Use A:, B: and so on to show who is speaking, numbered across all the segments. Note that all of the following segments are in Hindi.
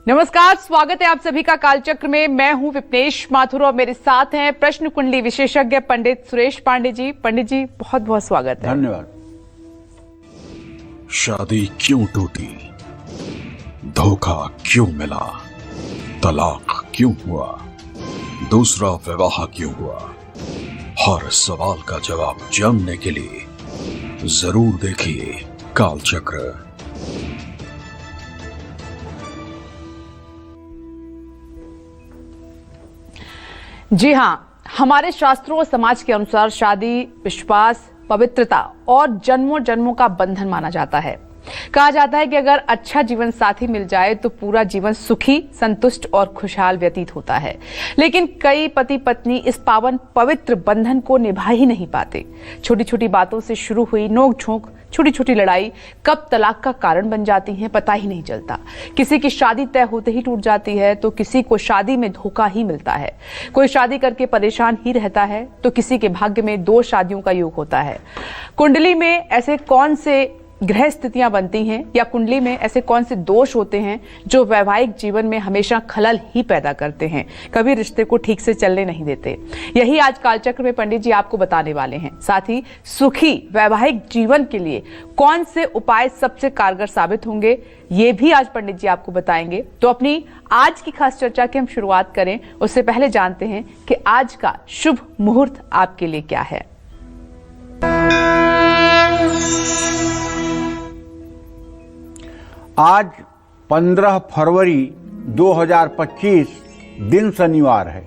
A: नमस्कार, स्वागत है आप सभी का कालचक्र में। मैं हूं विपनेश माथुर और मेरे साथ हैं प्रश्न कुंडली विशेषज्ञ पंडित सुरेश पांडे जी। पंडित जी, बहुत बहुत स्वागत है।
B: धन्यवाद।
C: शादी क्यों टूटी, धोखा क्यों मिला, तलाक क्यों हुआ, दूसरा विवाह क्यों हुआ, हर सवाल का जवाब जानने के लिए जरूर देखिए कालचक्र।
A: जी हाँ, हमारे शास्त्रों और समाज के अनुसार शादी विश्वास, पवित्रता और जन्मों जन्मों का बंधन माना जाता है। कहा जाता है कि अगर अच्छा जीवन साथी मिल जाए तो पूरा जीवन सुखी, संतुष्ट और खुशहाल व्यतीत होता है। लेकिन कई पति पत्नी इस पावन पवित्र बंधन को निभा ही नहीं पाते। छोटी छोटी बातों से शुरू हुई नोक-झोंक, छोटी छोटी लड़ाई कब तलाक का कारण बन जाती है पता ही नहीं चलता। किसी की शादी तय होते ही टूट जाती है तो किसी को शादी में धोखा ही मिलता है। कोई शादी करके परेशान ही रहता है तो किसी के भाग्य में 2 शादियों का योग होता है। कुंडली में ऐसे कौन से ग्रह स्थितियां बनती हैं या कुंडली में ऐसे कौन से दोष होते हैं जो वैवाहिक जीवन में हमेशा खलल ही पैदा करते हैं, कभी रिश्ते को ठीक से चलने नहीं देते। यही आज कालचक्र में पंडित जी आपको बताने वाले हैं। साथ ही सुखी वैवाहिक जीवन के लिए कौन से उपाय सबसे कारगर साबित होंगे, ये भी आज पंडित जी आपको बताएंगे। तो अपनी आज की खास चर्चा की हम शुरुआत करें उससे पहले जानते हैं कि आज का शुभ मुहूर्त आपके लिए क्या है।
B: आज 15 फरवरी 2025 दिन शनिवार है।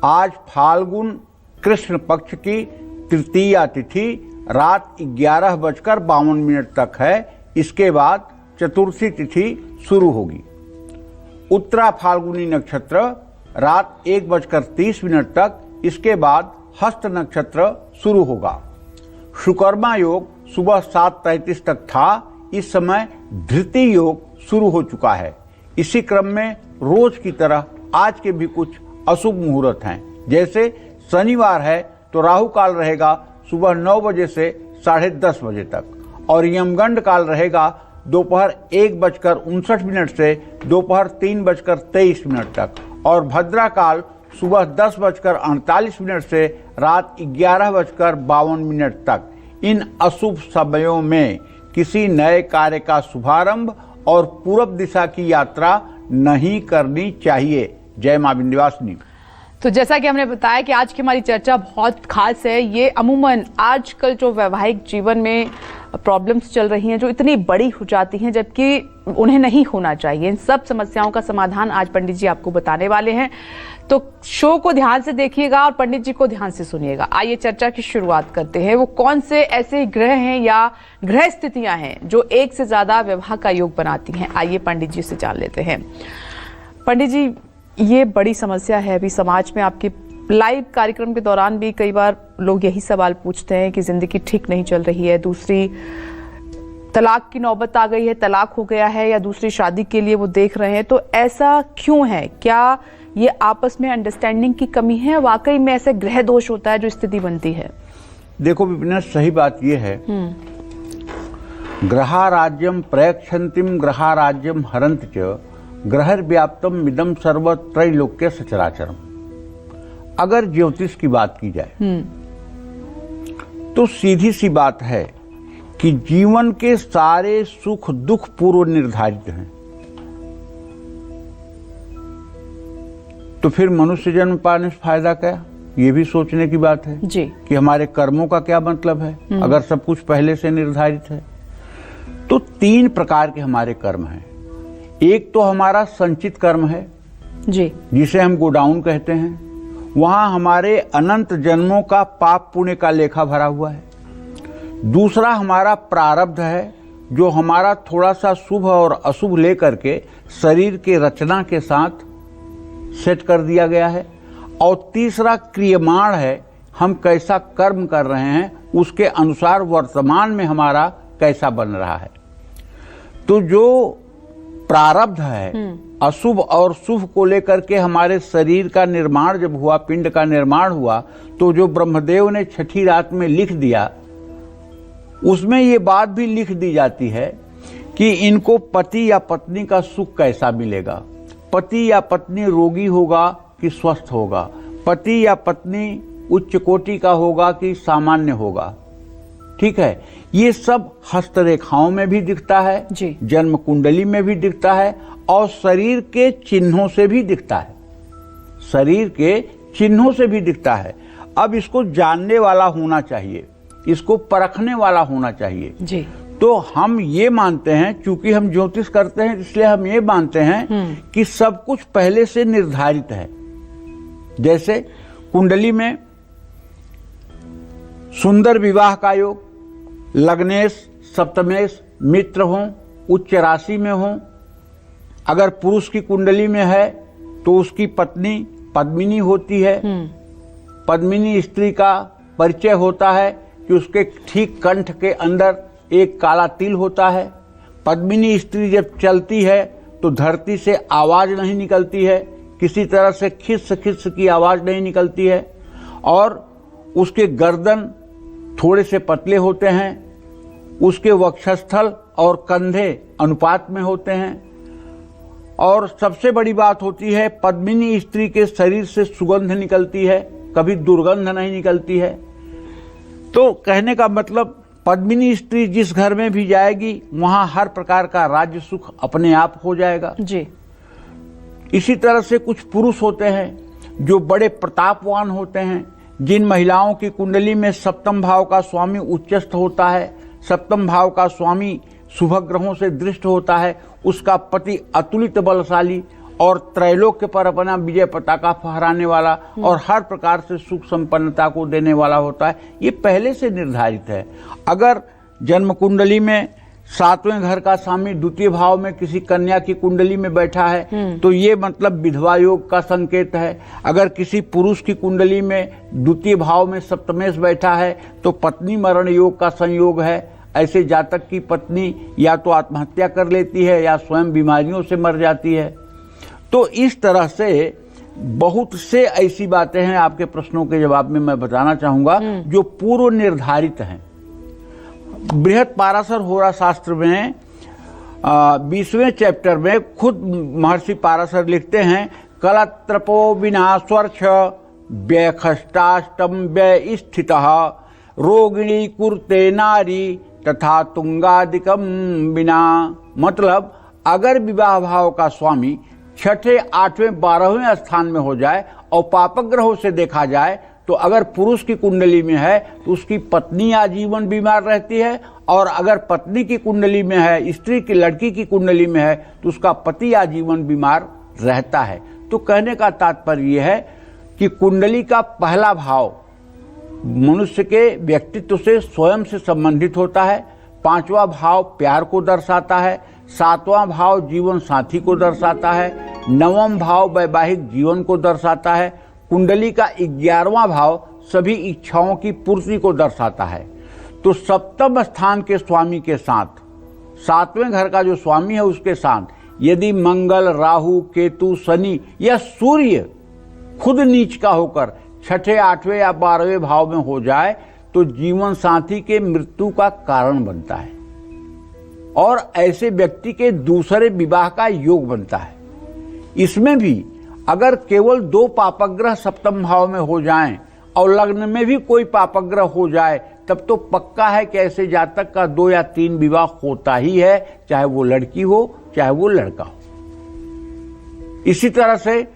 B: आज फाल्गुन कृष्ण पक्ष की तृतीया तिथि रात 11:52 तक है। इसके बाद चतुर्थी तिथि शुरू होगी। उत्तरा फाल्गुनी नक्षत्र रात 1:30 तक, इसके बाद हस्त नक्षत्र शुरू होगा। शुकर्मा योग सुबह 7:33 तक था, इस समय धृति योग शुरू हो चुका है। इसी क्रम में रोज की तरह आज के भी कुछ अशुभ मुहूर्त हैं। जैसे शनिवार है तो राहु काल रहेगा सुबह 9 बजे से 10:30 बजे तक और यमगंड काल रहेगा दोपहर 1:59 से दोपहर 3:23 तक और भद्रा काल सुबह 10:48 से रात 11:52 तक। इन अशुभ समयों में किसी नए कार्य का शुभारंभ और पूर्व दिशा की यात्रा नहीं करनी चाहिए। जय मां विंध्यवासिनी।
A: तो जैसा कि हमने बताया कि आज की हमारी चर्चा बहुत खास है। ये अमूमन आजकल जो वैवाहिक जीवन में प्रॉब्लम्स चल रही हैं जो इतनी बड़ी हो जाती हैं जबकि उन्हें नहीं होना चाहिए, इन सब समस्याओं का समाधान आज पंडित जी आपको बताने वाले हैं। तो शो को ध्यान से देखिएगा और पंडित जी को ध्यान से सुनिएगा। आइए चर्चा की शुरुआत करते हैं। वो कौन से ऐसे ग्रह हैं या ग्रह स्थितियां हैं जो एक से ज्यादा विवाह का योग बनाती हैं, आइए पंडित जी से जान लेते हैं। पंडित जी, ये बड़ी समस्या है अभी समाज में। आपके लाइव कार्यक्रम के दौरान भी कई बार लोग यही सवाल पूछते हैं कि जिंदगी ठीक नहीं चल रही है, दूसरी तलाक की नौबत आ गई है, तलाक हो गया है या दूसरी शादी के लिए वो देख रहे हैं। तो ऐसा क्यों है? क्या ये आपस में अंडरस्टैंडिंग की कमी है? वाकई में ऐसे ग्रह दोष होता है जो स्थिति बनती है?
B: देखो विपिन, सही बात ये है, ग्रहाराज्यम प्रयक्षन्तिम ग्रहाराज्यम हरन्त च ग्रहर्व्याप्तम इदं सर्व त्रैलोक्य सचराचरम। अगर ज्योतिष की बात की जाए तो सीधी सी बात है कि जीवन के सारे सुख दुख पूर्व निर्धारित हैं। तो फिर मनुष्य जन्म पाने से फायदा क्या? ये भी सोचने की बात है
A: जी
B: कि हमारे कर्मों का क्या मतलब है अगर सब कुछ पहले से निर्धारित है। तो 3 प्रकार के हमारे कर्म हैं। एक तो हमारा संचित कर्म है
A: जी,
B: जिसे हम गोडाउन कहते हैं। वहां हमारे अनंत जन्मों का पाप पुण्य का लेखा भरा हुआ है। दूसरा हमारा प्रारब्ध है जो हमारा थोड़ा सा शुभ और अशुभ लेकर के शरीर के रचना के साथ सेट कर दिया गया है। और तीसरा क्रियमाण है, हम कैसा कर्म कर रहे हैं उसके अनुसार वर्तमान में हमारा कैसा बन रहा है। तो जो प्रारब्ध है अशुभ और शुभ को लेकर के हमारे शरीर का निर्माण जब हुआ, पिंड का निर्माण हुआ, तो जो ब्रह्मदेव ने 6ठी रात में लिख दिया उसमें ये बात भी लिख दी जाती है कि इनको पति या पत्नी का सुख कैसा मिलेगा। पति या पत्नी रोगी होगा कि स्वस्थ होगा, पति या पत्नी उच्च कोटि का होगा कि सामान्य होगा। ठीक है, ये सब हस्तरेखाओं में भी दिखता है
A: जी।
B: जन्म कुंडली में भी दिखता है और शरीर के चिन्हों से भी दिखता है, शरीर के चिन्हों से भी दिखता है। अब इसको जानने वाला होना चाहिए, इसको परखने वाला होना चाहिए
A: जी।
B: तो हम ये मानते हैं, चूंकि हम ज्योतिष करते हैं इसलिए हम ये मानते हैं कि सब कुछ पहले से निर्धारित है। जैसे कुंडली में सुंदर विवाह का योग, लग्नेश सप्तमेश मित्र हों, उच्च राशि में हों, अगर पुरुष की कुंडली में है तो उसकी पत्नी पद्मिनी होती है। पद्मिनी स्त्री का परिचय होता है कि उसके ठीक कंठ के अंदर एक काला तिल होता है। पद्मिनी स्त्री जब चलती है तो धरती से आवाज नहीं निकलती है, किसी तरह से खिस खिस की आवाज नहीं निकलती है, और उसके गर्दन थोड़े से पतले होते हैं, उसके वक्षस्थल और कंधे अनुपात में होते हैं, और सबसे बड़ी बात होती है पद्मिनी स्त्री के शरीर से सुगंध निकलती है, कभी दुर्गंध नहीं निकलती है। तो कहने का मतलब पद्मिनी स्त्री जिस घर में भी जाएगी वहां हर प्रकार का राज्य सुख अपने आप हो जाएगा
A: जी।
B: इसी तरह से कुछ पुरुष होते हैं जो बड़े प्रतापवान होते हैं। जिन महिलाओं की कुंडली में सप्तम भाव का स्वामी उच्चस्थ होता है, सप्तम भाव का स्वामी शुभ ग्रहों से दृष्ट होता है, उसका पति अतुलित बलशाली और त्रैलोक्य पर अपना विजय पताका फहराने वाला और हर प्रकार से सुख संपन्नता को देने वाला होता है। ये पहले से निर्धारित है। अगर जन्म कुंडली में 7वें घर का स्वामी द्वितीय भाव में किसी कन्या की कुंडली में बैठा है तो ये मतलब विधवा योग का संकेत है। अगर किसी पुरुष की कुंडली में द्वितीय भाव में सप्तमेश बैठा है तो पत्नी मरण योग का संयोग है। ऐसे जातक की पत्नी या तो आत्महत्या कर लेती है या स्वयं बीमारियों से मर जाती है। तो इस तरह से बहुत से ऐसी बातें हैं, आपके प्रश्नों के जवाब में मैं बताना चाहूंगा, जो पूर्व निर्धारित हैं। बृहत पाराशर होरा शास्त्र में 20वें चैप्टर में खुद महर्षि पाराशर लिखते हैं, कलत्रपो विनाश्वर्ष व्यखष्टाष्टम व्यय स्थितः रोगिणी कुर्ते नारी तथा तुंगादिकम बिना। मतलब अगर विवाह भाव का स्वामी 6ठे 8वें 12वें स्थान में हो जाए और पापक ग्रहों से देखा जाए तो अगर पुरुष की कुंडली में है तो उसकी पत्नी आजीवन बीमार रहती है, और अगर पत्नी की कुंडली में है, स्त्री की लड़की की कुंडली में है तो उसका पति आजीवन बीमार रहता है। तो कहने का तात्पर्य यह है कि कुंडली का पहला भाव मनुष्य के व्यक्तित्व से स्वयं से संबंधित होता है, 5वां भाव प्यार को दर्शाता है, 7वां भाव जीवन साथी को दर्शाता है, 9वां भाव वैवाहिक जीवन को दर्शाता है, कुंडली का 11वां भाव सभी इच्छाओं की पूर्ति को दर्शाता है। तो सप्तम स्थान के स्वामी के साथ 7वें घर का जो स्वामी है उसके साथ यदि मंगल, राहु, केतु, शनि या सूर्य खुद नीच का होकर 6ठे 8वें या 12वें भाव में हो जाए तो जीवन साथी के मृत्यु का कारण बनता है और ऐसे व्यक्ति के दूसरे विवाह का योग बनता है। इसमें भी अगर केवल 2 पापग्रह सप्तम भाव में हो जाएं और लग्न में भी कोई पापग्रह हो जाए तब तो पक्का है कि ऐसे जातक का 2 या 3 विवाह होता ही है, चाहे वो लड़की हो चाहे वो लड़का हो। इसी तरह से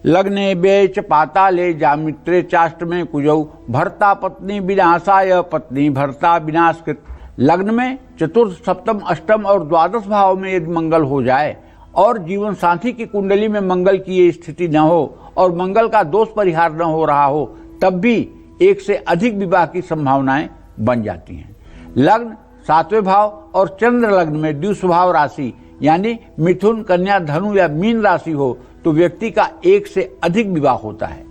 B: लग्ने बेच पाताले जामित्रे चाष्टमे कुजौ भर्ता पत्नी विनाशाय पत्नी भर्ता विनाशकृत। लग्न में चतुर्थ, सप्तम, अष्टम और द्वादश भाव में यदि मंगल हो जाए और जीवन साथी की कुंडली में मंगल की ये स्थिति न हो और मंगल का दोष परिहार न हो रहा हो तब भी 1 से अधिक विवाह की संभावनाएं बन जाती हैं। लग्न 7वें भाव और चंद्र लग्न में द्विस्वभाव राशि यानी मिथुन, कन्या, धनु या मीन राशि हो तो व्यक्ति का 1 से अधिक विवाह होता है।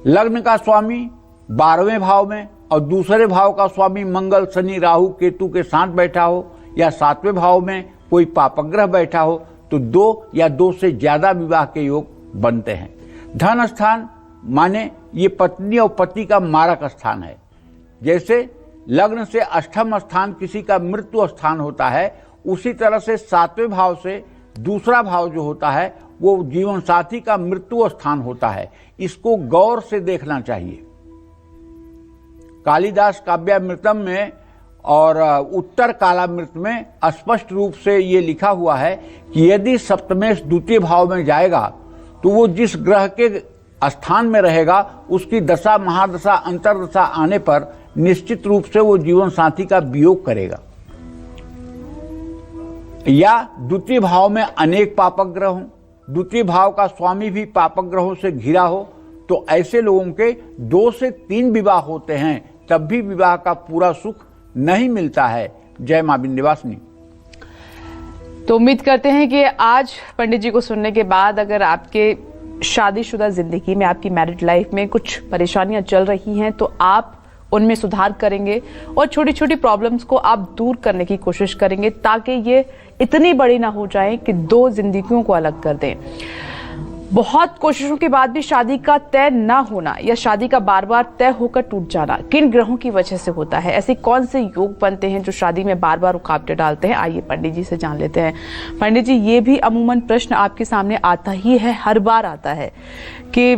B: लग्न का स्वामी 12वें भाव में और दूसरे भाव का स्वामी मंगल, शनि, राहु, केतु के साथ बैठा हो या 7वें भाव में कोई पापग्रह बैठा हो तो 2 या 2 से ज्यादा विवाह के योग बनते हैं। धन स्थान माने ये पत्नी और पति का मारक स्थान है। जैसे लग्न से 8वां स्थान किसी का मृत्यु स्थान होता है, उसी तरह से 7वें भाव से दूसरा भाव जो होता है वो जीवन साथी का मृत्यु स्थान होता है। इसको गौर से देखना चाहिए। कालिदास काव्यामृतम में और उत्तर कालामृत में स्पष्ट रूप से ये लिखा हुआ है कि यदि सप्तमेश द्वितीय भाव में जाएगा तो वो जिस ग्रह के स्थान में रहेगा उसकी दशा, महादशा, अंतरदशा आने पर निश्चित रूप से वो जीवन साथी का वियोग करेगा। या द्वितीय भाव में अनेक पापक ग्रह हों, द्वितीय भाव का स्वामी भी पापक ग्रहों से घिरा हो, तो ऐसे लोगों के 2 से 3 विवाह होते हैं, तब भी विवाह का पूरा सुख नहीं मिलता है। जय मां विंध्यवासिनी।
A: तो उम्मीद करते हैं कि आज पंडित जी को सुनने के बाद अगर आपके शादीशुदा जिंदगी में, आपकी मैरिड लाइफ में कुछ परेशानियां चल रही हैं तो आप उनमें सुधार करेंगे और छोटी छोटी प्रॉब्लम्स को आप दूर करने की कोशिश करेंगे ताकि ये इतनी बड़ी ना हो जाए कि 2 जिंदगियों को अलग कर दें। बहुत कोशिशों के बाद भी शादी का तय ना होना या शादी का बार बार तय होकर टूट जाना किन ग्रहों की वजह से होता है? ऐसे कौन से योग बनते हैं जो शादी में बार बार रुकावटें डालते हैं? आइए पंडित जी से जान लेते हैं। पंडित जी, ये भी अमूमन प्रश्न आपके सामने आता ही है, हर बार आता है कि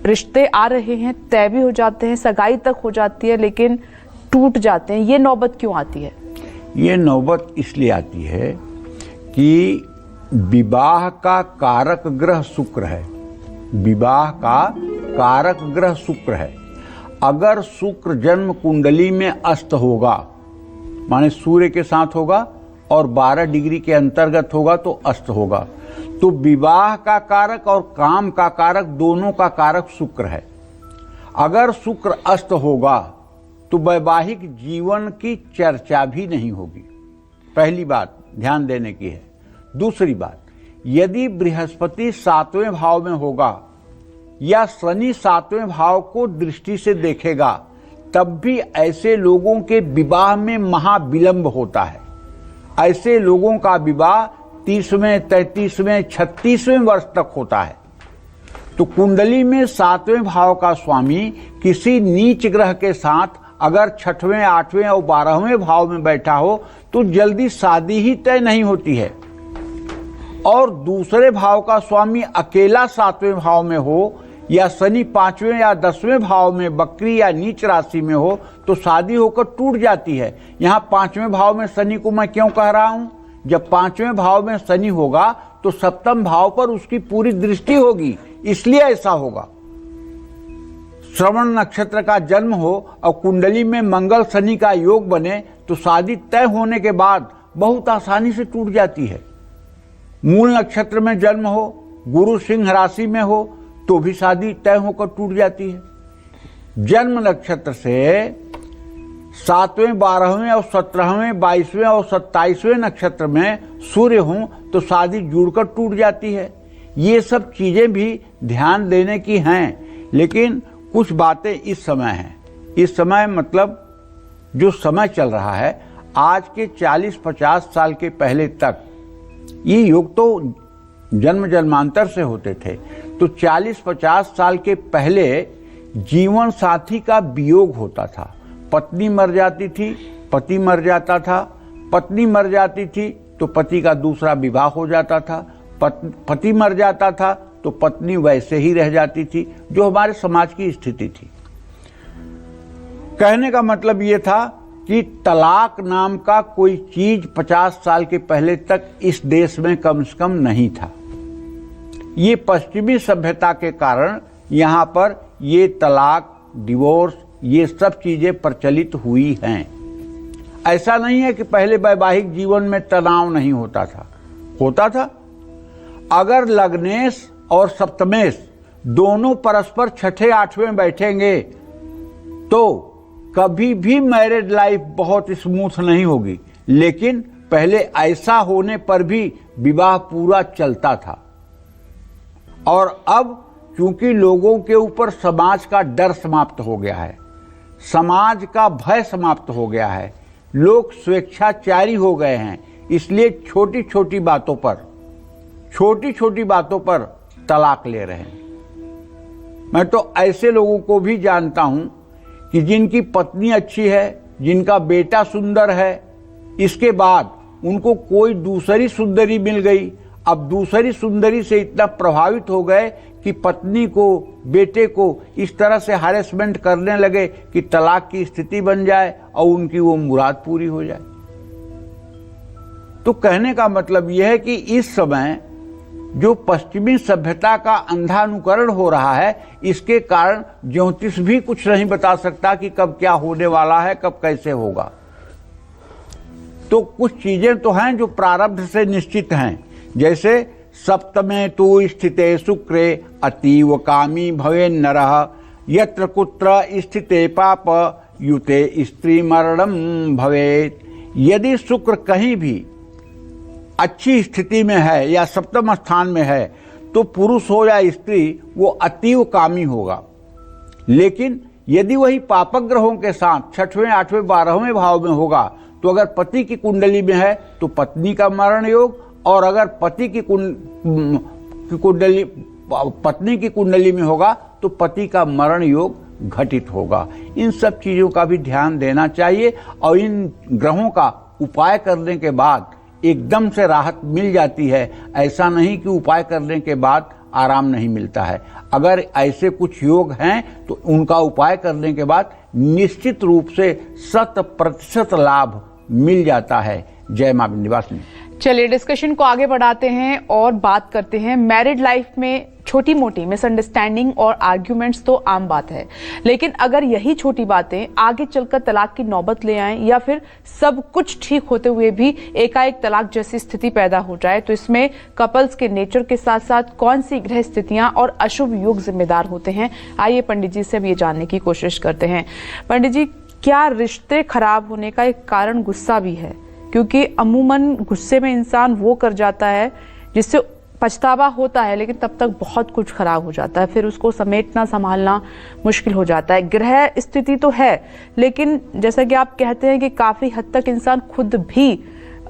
A: रिश्ते आ रहे हैं, तय भी हो जाते हैं, सगाई तक हो जाती है, लेकिन टूट जाते हैं। ये नौबत क्यों आती है?
B: ये नौबत इसलिए आती है कि विवाह का कारक ग्रह शुक्र है। विवाह का कारक ग्रह शुक्र है। अगर शुक्र जन्म कुंडली में अस्त होगा, माने सूर्य के साथ होगा और 12 डिग्री के अंतर्गत होगा तो अस्त होगा, तो विवाह का कारक और काम का कारक दोनों का कारक शुक्र है। अगर शुक्र अस्त होगा तो वैवाहिक जीवन की चर्चा भी नहीं होगी। पहली बात ध्यान देने की है। दूसरी बात, यदि बृहस्पति 7वें भाव में होगा या शनि 7वें भाव को दृष्टि से देखेगा, तब भी ऐसे लोगों के विवाह में महाविलंब होता है। ऐसे लोगों का विवाह 30वें, 33वें, 36वें वर्ष तक होता है। तो कुंडली में 7वें भाव का स्वामी किसी नीच ग्रह के साथ अगर 6वें, 8वें और 12वें भाव में बैठा हो तो जल्दी शादी ही तय नहीं होती है। और दूसरे भाव का स्वामी अकेला 7वें भाव में हो या शनि 5वें या 10वें भाव में बकरी या नीच राशि में हो तो शादी होकर टूट जाती है। यहाँ 5वें भाव में शनि को मैं क्यों कह रहा हूं? जब 5वें भाव में शनि होगा तो 7वें भाव पर उसकी पूरी दृष्टि होगी, इसलिए ऐसा होगा। श्रवण नक्षत्र का जन्म हो और कुंडली में मंगल शनि का योग बने तो शादी तय होने के बाद बहुत आसानी से टूट जाती है। मूल नक्षत्र में जन्म हो, गुरु सिंह राशि में हो तो भी शादी तय होकर टूट जाती है। जन्म नक्षत्र से 7वें, 12वें और 17वें, 22वें और 27वें नक्षत्र में सूर्य हों तो शादी जुड़कर टूट जाती है। ये सब चीजें भी ध्यान देने की हैं, लेकिन कुछ बातें इस समय हैं। इस समय मतलब जो समय चल रहा है, आज के 40-50 साल के पहले तक ये योग तो जन्म जन्मांतर से होते थे। तो 40-50 साल के पहले जीवन साथी का वियोग होता था। पत्नी मर जाती थी, पति मर जाता था, पत्नी मर जाती थी तो पति का दूसरा विवाह हो जाता था, पति मर जाता था तो पत्नी वैसे ही रह जाती थी, जो हमारे समाज की स्थिति थी। कहने का मतलब ये था कि तलाक नाम का कोई चीज 50 साल के पहले तक इस देश में कम से कम नहीं था। ये पश्चिमी सभ्यता के कारण यहाँ पर ये तलाक, डिवोर्स, ये सब चीजें प्रचलित हुई हैं। ऐसा नहीं है कि पहले वैवाहिक जीवन में तनाव नहीं होता था, होता था। अगर लग्नेश और सप्तमेश दोनों परस्पर 6ठे 8वें बैठेंगे तो कभी भी मैरिड लाइफ बहुत स्मूथ नहीं होगी, लेकिन पहले ऐसा होने पर भी विवाह पूरा चलता था। और अब क्योंकि लोगों के ऊपर समाज का डर समाप्त हो गया है, समाज का भय समाप्त हो गया है, लोग स्वेच्छाचारी हो गए हैं, इसलिए छोटी छोटी बातों पर तलाक ले रहे हैं। मैं तो ऐसे लोगों को भी जानता हूं कि जिनकी पत्नी अच्छी है, जिनका बेटा सुंदर है, इसके बाद उनको कोई दूसरी सुंदरी मिल गई अब दूसरी सुंदरी से इतना प्रभावित हो गए कि पत्नी को, बेटे को इस तरह से हैरेसमेंट करने लगे कि तलाक की स्थिति बन जाए और उनकी वो मुराद पूरी हो जाए। तो कहने का मतलब यह है कि इस समय जो पश्चिमी सभ्यता का अंधा अनुकरण हो रहा है, इसके कारण ज्योतिष भी कुछ नहीं बता सकता कि कब क्या होने वाला है, कब कैसे होगा। तो कुछ चीजें तो हैं जो प्रारब्ध से निश्चित हैं, जैसे सप्तमे तु स्थिते शुक्रे अतीव कामी भवे नरः, यत्र कुत्र स्थिते पाप युते स्त्री मरणम भवेत। यदि शुक्र कहीं भी अच्छी स्थिति में है या सप्तम स्थान में है तो पुरुष हो या स्त्री वो अतीव कामी होगा। लेकिन यदि वही पापक ग्रहों के साथ 6वें, 8वें, 12वें भाव में होगा तो अगर पति की कुंडली में है तो पत्नी का मरण योग, और अगर पत्नी की कुंडली में होगा तो पति का मरण योग घटित होगा। इन सब चीजों का भी ध्यान देना चाहिए और इन ग्रहों का उपाय करने के बाद एकदम से राहत मिल जाती है। ऐसा नहीं कि उपाय करने के बाद आराम नहीं मिलता है। अगर ऐसे कुछ योग हैं तो उनका उपाय करने के बाद निश्चित रूप से 100% लाभ मिल जाता है। जय मां विंध्यवासिनी।
A: चलिए डिस्कशन को आगे बढ़ाते हैं और बात करते हैं। मैरिड लाइफ में छोटी मोटी मिसअंडरस्टैंडिंग और आर्ग्यूमेंट्स तो आम बात है, लेकिन अगर यही छोटी बातें आगे चलकर तलाक की नौबत ले आएं या फिर सब कुछ ठीक होते हुए भी एकाएक तलाक जैसी स्थिति पैदा हो जाए, तो इसमें कपल्स के नेचर के साथ साथ कौन सी ग्रह स्थितियां और अशुभ योग जिम्मेदार होते हैं? आइए पंडित जी से अब ये जानने की कोशिश करते हैं। पंडित जी, क्या रिश्ते खराब होने का एक कारण गुस्सा भी है? क्योंकि अमूमन गुस्से में इंसान वो कर जाता है जिससे पछतावा होता है, लेकिन तब तक बहुत कुछ खराब हो जाता है, फिर उसको समेटना संभालना मुश्किल हो जाता है। ग्रह स्थिति तो है, लेकिन जैसा कि आप कहते हैं कि काफी हद तक इंसान खुद भी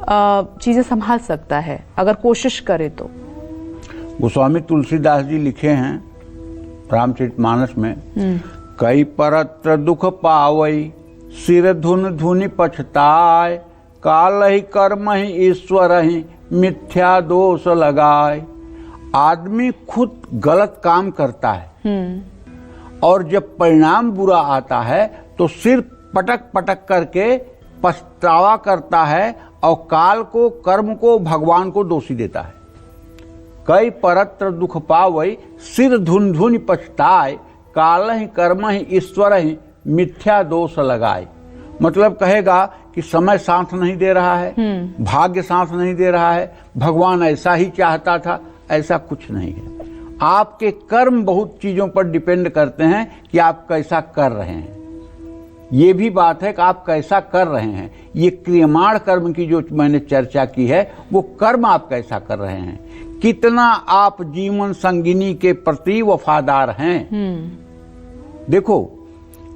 A: चीजें संभाल सकता है अगर कोशिश करे तो।
B: गोस्वामी तुलसीदास जी लिखे हैं रामचरितमानस में, कई परत्र दुख पावई सिर धुन धुनि पछताय, काल ही कर्म ही ईश्वर ही मिथ्या दोष लगाए। आदमी खुद गलत काम करता है और जब परिणाम बुरा आता है तो सिर पटक पटक करके पछतावा करता है और काल को, कर्म को, भगवान को दोषी देता है। कई परत्र दुख पावई सिर धुन धुनि पछताए, काल ही कर्म ही ईश्वर ही मिथ्या दोष लगाए। मतलब कहेगा कि समय साथ नहीं दे रहा है, भाग्य साथ नहीं दे रहा है, भगवान ऐसा ही चाहता था। ऐसा कुछ नहीं है। आपके कर्म बहुत चीजों पर डिपेंड करते हैं कि आप कैसा कर रहे हैं। ये भी बात है कि आप कैसा कर रहे हैं। ये क्रियमाण कर्म की जो मैंने चर्चा की है, वो कर्म आप कैसा कर रहे हैं, कितना आप जीवन संगिनी के प्रति वफादार हैं। देखो,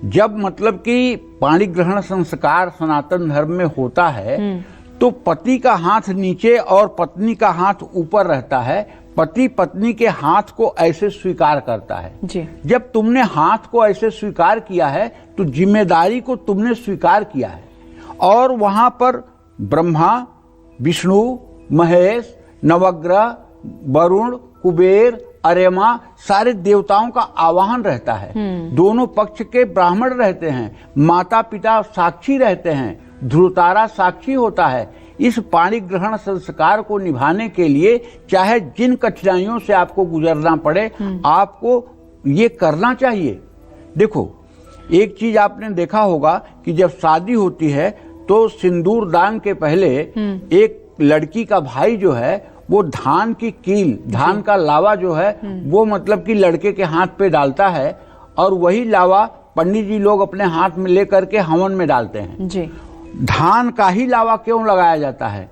B: जब मतलब कि पाणी ग्रहण संस्कार सनातन धर्म में होता है तो पति का हाथ नीचे और पत्नी का हाथ ऊपर रहता है। पति पत्नी के हाथ को ऐसे स्वीकार करता है
A: जी।
B: जब तुमने हाथ को ऐसे स्वीकार किया है तो जिम्मेदारी को तुमने स्वीकार किया है। और वहां पर ब्रह्मा, विष्णु, महेश, नवग्रह, वरुण, कुबेर, अर्यमा, सारे देवताओं का आवाहन रहता है। दोनों पक्ष के ब्राह्मण रहते हैं, माता पिता साक्षी रहते हैं, ध्रुवतारा साक्षी होता है। इस पाणी ग्रहण संस्कार को निभाने के लिए चाहे जिन कठिनाइयों से आपको गुजरना पड़े, आपको ये करना चाहिए। देखो, एक चीज आपने देखा होगा कि जब शादी होती है तो सिंदूर दान के पहले एक लड़की का भाई जो है वो धान की कील, धान का लावा जो है वो मतलब कि लड़के के हाथ पे डालता है और वही लावा पंडित जी लोग अपने हाथ में लेकर के हवन में डालते हैं
A: जी।
B: धान का ही लावा क्यों लगाया जाता है?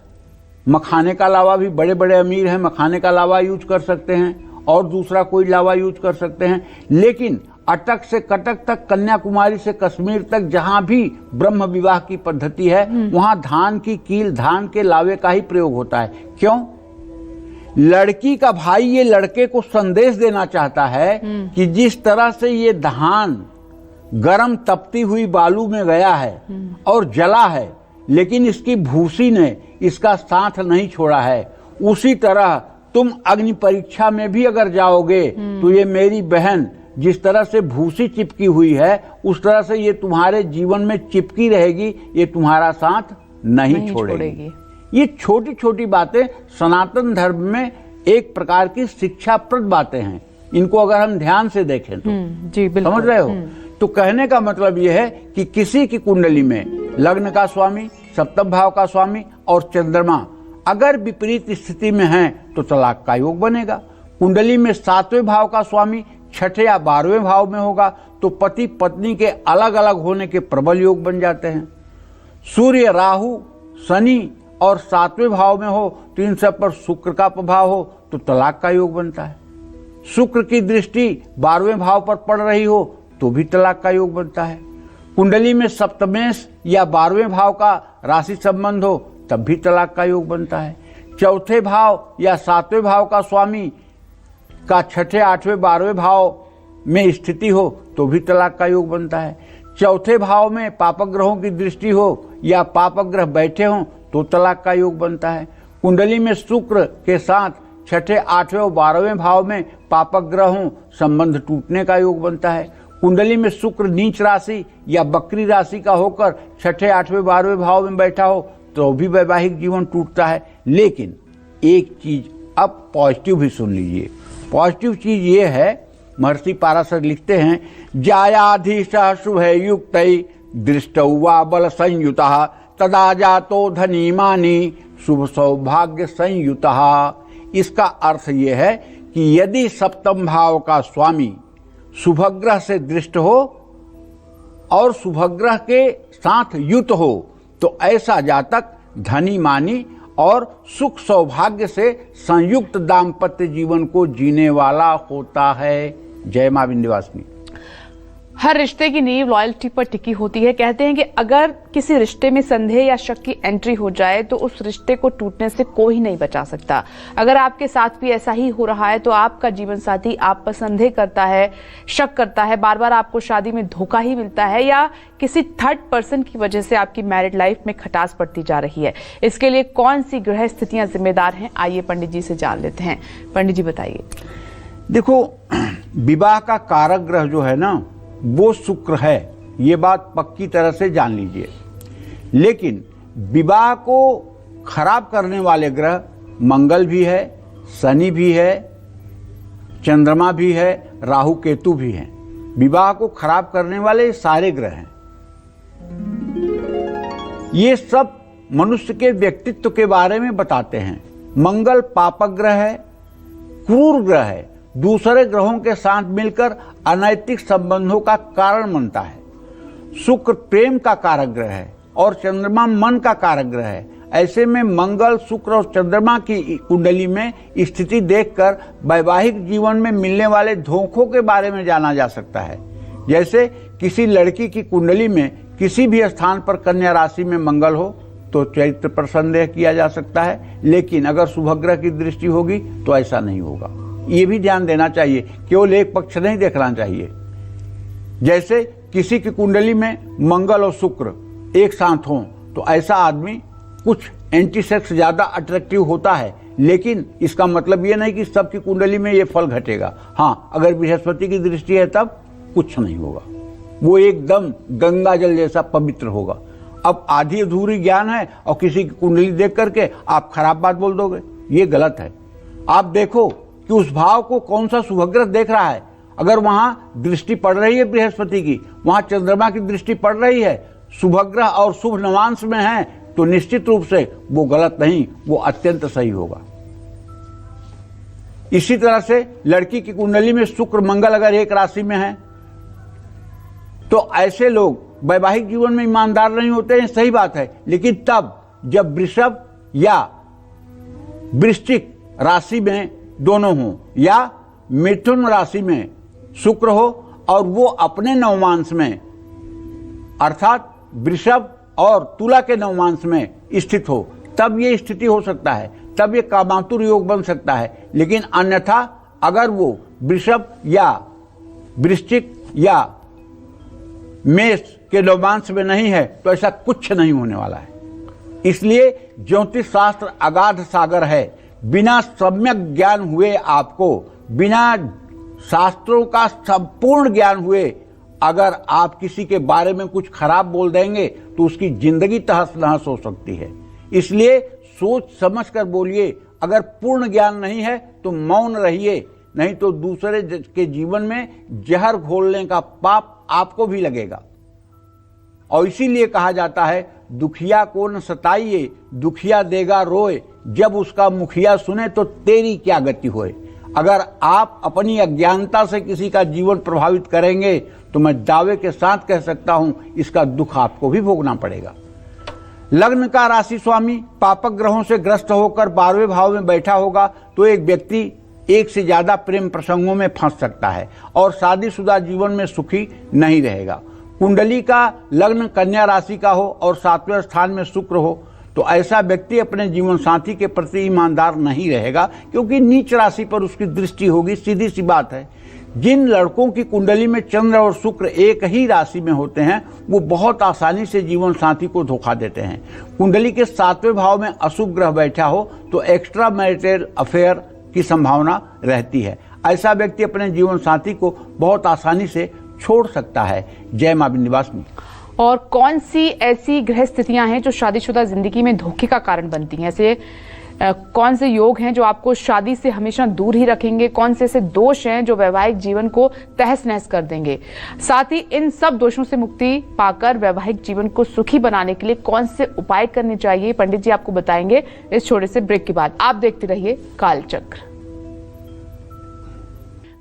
B: मखाने का लावा भी बड़े बड़े अमीर हैं, मखाने का लावा यूज कर सकते हैं और दूसरा कोई लावा यूज कर सकते हैं। लेकिन अटक से कटक तक, कन्याकुमारी से कश्मीर तक जहां भी ब्रह्म विवाह की पद्धति है वहां धान की कील, धान के लावे का ही प्रयोग होता है। क्यों? लड़की का भाई ये लड़के को संदेश देना चाहता है कि जिस तरह से ये धान गरम तपती हुई बालू में गया है और जला है, लेकिन इसकी भूसी ने इसका साथ नहीं छोड़ा है, उसी तरह तुम अग्नि परीक्षा में भी अगर जाओगे तो ये मेरी बहन जिस तरह से भूसी चिपकी हुई है उस तरह से ये तुम्हारे जीवन में चिपकी रहेगी, ये तुम्हारा साथ नहीं छोड़ेगी। ये छोटी छोटी बातें सनातन धर्म में एक प्रकार की शिक्षाप्रद बातें हैं। इनको अगर हम ध्यान से देखें तो
A: जी बिल्कुल।
B: समझ रहे हो? तो कहने का मतलब यह है कि किसी की कुंडली में लग्न का स्वामी, सप्तम भाव का स्वामी और चंद्रमा अगर विपरीत स्थिति में हैं तो तलाक का योग बनेगा। कुंडली में 7वें भाव का स्वामी 6ठे या 12वें भाव में होगा तो पति पत्नी के अलग अलग होने के प्रबल योग बन जाते हैं। सूर्य, राहु, शनि और 7वें भाव में हो तो इन सब पर शुक्र का प्रभाव हो तो तलाक का योग बनता है। शुक्र की दृष्टि 12वें भाव पर पड़ रही हो तो भी तलाक का योग बनता है। कुंडली में सप्तमेश या 12वें भाव का राशि संबंध हो तब भी तलाक का योग बनता है। चौथे भाव या 7वें भाव का स्वामी का 6ठे, 8वें, 12वें भाव में स्थिति हो तो भी तलाक का योग बनता है। चौथे भाव में पापक ग्रहों की दृष्टि हो या पापक ग्रह बैठे हों तो तलाक का योग बनता है। कुंडली में शुक्र के साथ 6ठे, 8वें और 12वें भाव में पापक ग्रह हों संबंध टूटने का योग बनता है। कुंडली में शुक्र नीच राशि या बकरी राशि का होकर 6ठे, 8वें, 12वें भाव में बैठा हो तो भी वैवाहिक जीवन टूटता है। लेकिन एक चीज अब पॉजिटिव भी सुन लीजिए। पॉजिटिव चीज ये है, महर्षि पाराशर लिखते हैं, जायाधीश शुभ युक्त दृष्टवा बल संयुता तदा जातो धनी मानी शुभ सौभाग्य संयुता। इसका अर्थ ये है कि यदि सप्तम भाव का स्वामी शुभग्रह से दृष्ट हो और शुभग्रह के साथ युत हो तो ऐसा जातक धनी मानी और सुख सौभाग्य से संयुक्त दाम्पत्य जीवन को जीने वाला होता है। जय मां विंध्यवासिनी।
A: हर रिश्ते की नींव लॉयल्टी पर टिकी होती है। कहते हैं कि अगर किसी रिश्ते में संदेह या शक की एंट्री हो जाए तो उस रिश्ते को टूटने से कोई नहीं बचा सकता। अगर आपके साथ भी ऐसा ही हो रहा है तो आपका जीवन साथी आप पर संदेह करता है, शक करता है, बार बार आपको शादी में धोखा ही मिलता है या किसी थर्ड पर्सन की वजह से आपकी मैरिड लाइफ में खटास पड़ती जा रही है, इसके लिए कौन सी ग्रह स्थितियां जिम्मेदार हैं? आइए पंडित जी से जान लेते हैं। पंडित जी बताइए।
B: देखो, विवाह का कारक ग्रह जो है ना वो शुक्र है, ये बात पक्की तरह से जान लीजिए। लेकिन विवाह को खराब करने वाले ग्रह मंगल भी है, शनि भी है, चंद्रमा भी है, राहु केतु भी हैं। विवाह को खराब करने वाले सारे ग्रह हैं। ये सब मनुष्य के व्यक्तित्व के बारे में बताते हैं। मंगल पापक ग्रह है, क्रूर ग्रह है, दूसरे ग्रहों के साथ मिलकर अनैतिक संबंधों का कारण बनता है। शुक्र प्रेम का कारक ग्रह है और चंद्रमा मन का कारक ग्रह है। ऐसे में मंगल, शुक्र और चंद्रमा की कुंडली में स्थिति देखकर वैवाहिक जीवन में मिलने वाले धोखों के बारे में जाना जा सकता है। जैसे किसी लड़की की कुंडली में किसी भी स्थान पर कन्या राशि में मंगल हो तो चरित्र पर संदेह किया जा सकता है, लेकिन अगर शुभग्रह की दृष्टि होगी तो ऐसा नहीं होगा। ये भी ध्यान देना चाहिए, केवल एक पक्ष नहीं देखना चाहिए। जैसे किसी की कुंडली में मंगल और शुक्र एक साथ हों तो ऐसा आदमी कुछ एंटी सेक्स ज्यादा अट्रैक्टिव होता है, लेकिन इसका मतलब ये नहीं कि सबकी कुंडली में ये फल घटेगा। हाँ, अगर बृहस्पति की दृष्टि है तब कुछ नहीं होगा, वो एकदम गंगा जल जैसा पवित्र होगा। अब आधी अधूरी ज्ञान है और किसी की कुंडली देख करके आप खराब बात बोल दोगे, ये गलत है। आप देखो कि उस भाव को कौन सा शुभग्रह देख रहा है। अगर वहां दृष्टि पड़ रही है बृहस्पति की, वहां चंद्रमा की दृष्टि पड़ रही है, शुभग्रह और शुभ नवांश में है, तो निश्चित रूप से वो गलत नहीं, वो अत्यंत सही होगा। इसी तरह से लड़की की कुंडली में शुक्र मंगल अगर एक राशि में है तो ऐसे लोग वैवाहिक जीवन में ईमानदार नहीं होते हैं, सही बात है। लेकिन तब जब वृषभ या वृश्चिक राशि में दोनों हों या मिथुन राशि में शुक्र हो और वो अपने नवमांश में अर्थात वृषभ और तुला के नवमांश में स्थित हो, तब ये स्थिति हो सकता है, तब ये कामातुर योग बन सकता है। लेकिन अन्यथा अगर वो वृषभ या वृश्चिक या मेष के नवमांश में नहीं है तो ऐसा कुछ नहीं होने वाला है। इसलिए ज्योतिष शास्त्र अगाध सागर है। बिना सम्यक ज्ञान हुए, आपको बिना शास्त्रों का संपूर्ण ज्ञान हुए अगर आप किसी के बारे में कुछ खराब बोल देंगे तो उसकी जिंदगी तहस नहस हो सकती है। इसलिए सोच समझ कर बोलिए। अगर पूर्ण ज्ञान नहीं है तो मौन रहिए, नहीं तो दूसरे के जीवन में जहर घोलने का पाप आपको भी लगेगा। और इसीलिए कहा जाता है, दुखिया को न सताइए, दुखिया देगा रोए, जब उसका मुखिया सुने तो तेरी क्या गति होए। अगर आप अपनी अज्ञानता से किसी का जीवन प्रभावित करेंगे तो मैं दावे के साथ कह सकता हूं, इसका दुख आपको भी भोगना पड़ेगा। लग्न का राशि स्वामी पापक ग्रहों से ग्रस्त होकर 12वें भाव में बैठा होगा तो एक व्यक्ति एक से ज्यादा प्रेम प्रसंगों में फंस सकता है और शादीशुदा जीवन में सुखी नहीं रहेगा। कुंडली का लग्न कन्या राशि का हो और 7वें स्थान में शुक्र हो तो ऐसा व्यक्ति अपने जीवन साथी के प्रति ईमानदार नहीं रहेगा, क्योंकि नीच राशि पर उसकी दृष्टि होगी। सीधी सी बात है। जिन लड़कों की कुंडली में चंद्र और शुक्र एक ही राशि में होते हैं वो बहुत आसानी से जीवन साथी को धोखा देते हैं। कुंडली के 7वें भाव में अशुभ ग्रह बैठा हो तो एक्स्ट्रा मैरिटल अफेयर की संभावना रहती है। ऐसा व्यक्ति अपने जीवन साथी को बहुत आसानी से छोड़ सकता है। जय मां विंध्यवासिनी।
A: और कौन सी ऐसी ग्रह स्थितियां हैं जो शादीशुदा जिंदगी में धोखे का कारण बनती हैं? ऐसे कौन से योग हैं जो आपको शादी से हमेशा दूर ही रखेंगे? कौन से ऐसे दोष हैं जो वैवाहिक जीवन को तहस नहस कर देंगे? साथ ही इन सब दोषों से मुक्ति पाकर वैवाहिक जीवन को सुखी बनाने के लिए कौन से उपाय करने चाहिए, पंडित जी आपको बताएंगे इस छोटे से ब्रेक के बाद। आप देखते रहिए कालचक्र।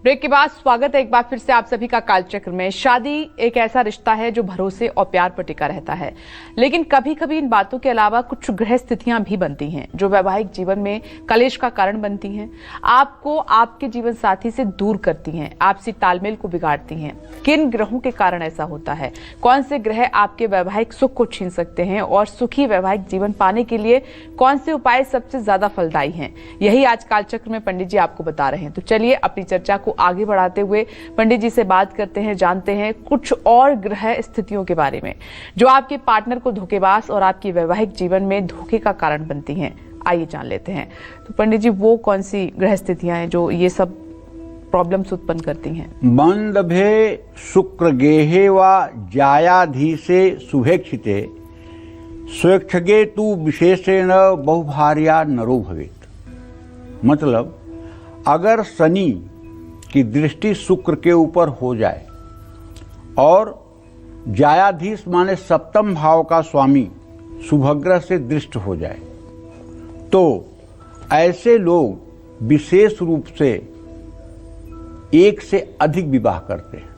A: ब्रेक के बाद स्वागत है एक बार फिर से आप सभी का कालचक्र में। शादी एक ऐसा रिश्ता है जो भरोसे और प्यार पर टिका रहता है, लेकिन कभी कभी इन बातों के अलावा कुछ ग्रह स्थितियां भी बनती हैं जो वैवाहिक जीवन में कलेश का कारण बनती हैं, आपको आपके जीवन साथी से दूर करती हैं, आपसी तालमेल को बिगाड़ती हैं। किन ग्रहों के कारण ऐसा होता है? कौन से ग्रह आपके वैवाहिक सुख को छीन सकते हैं? और सुखी वैवाहिक जीवन पाने के लिए कौन से उपाय सबसे ज्यादा फलदायी हैं? यही आज कालचक्र में पंडित जी आपको बता रहे हैं। तो चलिए अपनी चर्चा को आगे बढ़ाते हुए पंडित जी से बात करते हैं, जानते हैं कुछ और ग्रह स्थितियों के बारे में जो आपके पार्टनर को धोखेबाज और आपके वैवाहिक जीवन में धोखे का कारण बनती हैं। आइए जान लेते हैं। तो पंडित जी, वो कौन सी ग्रह स्थितियां हैं जो ये सब प्रॉब्लम्स उत्पन्न करती हैं?
B: मंदभे शुक्र गेहे व जायाधीशे शुभेक्षिते स्वेक्षगे तु विशेषेण बहुभार्या नरो भवेत्। मतलब अगर शनि की दृष्टि शुक्र के ऊपर हो जाए और जायाधीश माने 7वें भाव का स्वामी शुभग्रह से दृष्ट हो जाए तो ऐसे लोग विशेष रूप से एक से अधिक विवाह करते हैं।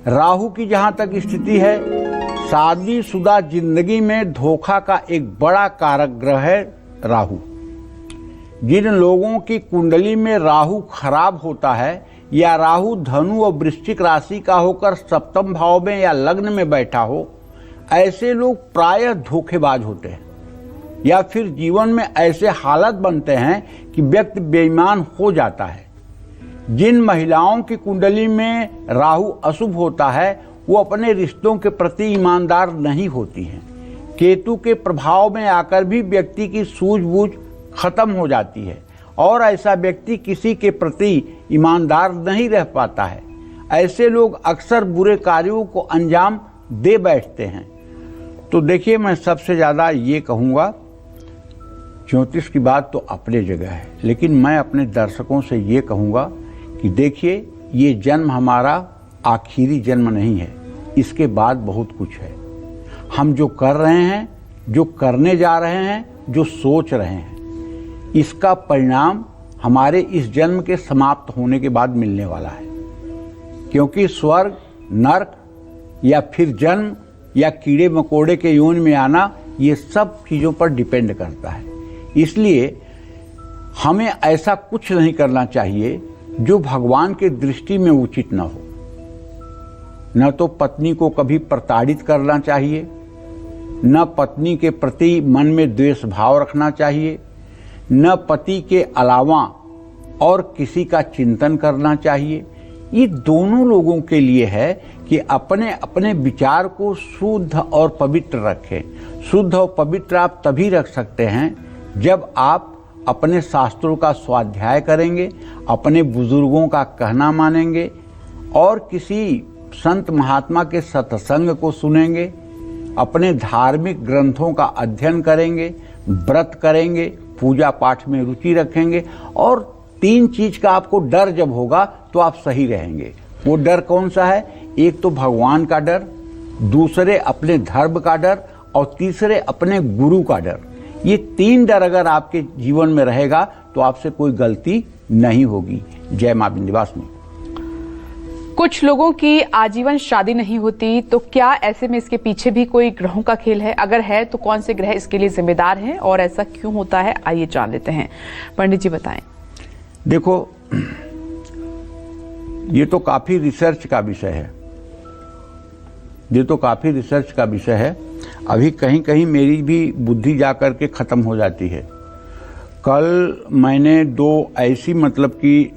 B: राहु की जहां तक स्थिति है, शादीशुदा जिंदगी में धोखा का एक बड़ा कारक ग्रह है राहु। जिन लोगों की कुंडली में राहु खराब होता है या राहु धनु और वृश्चिक राशि का होकर 7वें भाव में या लग्न में बैठा हो, ऐसे लोग प्रायः धोखेबाज होते हैं या फिर जीवन में ऐसे हालत बनते हैं कि व्यक्ति बेईमान हो जाता है। जिन महिलाओं की कुंडली में राहु अशुभ होता है वो अपने रिश्तों के प्रति ईमानदार नहीं होती हैं। केतु के प्रभाव में आकर भी व्यक्ति की सूझबूझ खत्म हो जाती है और ऐसा व्यक्ति किसी के प्रति ईमानदार नहीं रह पाता है। ऐसे लोग अक्सर बुरे कार्यों को अंजाम दे बैठते हैं। तो देखिए, मैं सबसे ज़्यादा ये कहूँगा, ज्योतिष की बात तो अपने जगह है, लेकिन मैं अपने दर्शकों से ये कहूँगा कि देखिए, ये जन्म हमारा आखिरी जन्म नहीं है, इसके बाद बहुत कुछ है। हम जो कर रहे हैं, जो करने जा रहे हैं, जो सोच रहे हैं, इसका परिणाम हमारे इस जन्म के समाप्त होने के बाद मिलने वाला है। क्योंकि स्वर्ग, नरक या फिर जन्म या कीड़े मकोड़े के योनि में आना, ये सब चीज़ों पर डिपेंड करता है। इसलिए हमें ऐसा कुछ नहीं करना चाहिए जो भगवान के दृष्टि में उचित न हो। न तो पत्नी को कभी प्रताड़ित करना चाहिए, न पत्नी के प्रति मन में द्वेष भाव रखना चाहिए, न पति के अलावा और किसी का चिंतन करना चाहिए। ये दोनों लोगों के लिए है कि अपने अपने विचार को शुद्ध और पवित्र रखें। शुद्ध और पवित्र आप तभी रख सकते हैं जब आप अपने शास्त्रों का स्वाध्याय करेंगे, अपने बुजुर्गों का कहना मानेंगे और किसी संत महात्मा के सत्संग को सुनेंगे, अपने धार्मिक ग्रंथों का अध्ययन करेंगे, व्रत करेंगे, पूजा पाठ में रुचि रखेंगे और 3 चीज का आपको डर जब होगा तो आप सही रहेंगे। वो डर कौन सा है? एक तो भगवान का डर, दूसरे अपने धर्म का डर और तीसरे अपने गुरु का डर। ये 3 डर अगर आपके जीवन में रहेगा तो आपसे कोई गलती नहीं होगी। जय मां विंध्यवासिनी।
A: कुछ लोगों की आजीवन शादी नहीं होती, तो क्या ऐसे में इसके पीछे भी कोई ग्रहों का खेल है? अगर है तो कौन से ग्रह इसके लिए जिम्मेदार हैं और ऐसा क्यों होता है, आइए जान लेते हैं। पंडित जी बताएं।
B: देखो, ये तो काफी रिसर्च का विषय है, अभी कहीं कहीं मेरी भी बुद्धि जाकर के खत्म हो जाती है। कल मैंने 2 ऐसी मतलब कि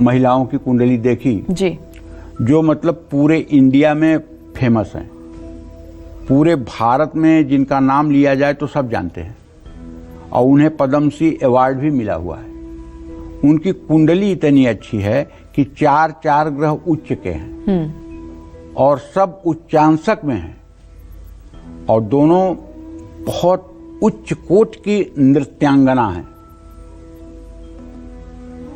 B: महिलाओं की कुंडली देखी
A: जी, जो
B: मतलब पूरे इंडिया में फेमस हैं, पूरे भारत में जिनका नाम लिया जाए तो सब जानते हैं और उन्हें पद्मश्री अवार्ड भी मिला हुआ है। उनकी कुंडली इतनी अच्छी है कि 4 ग्रह उच्च के हैं और सब उच्चांशक में हैं और दोनों बहुत उच्च कोट की नृत्यांगना हैं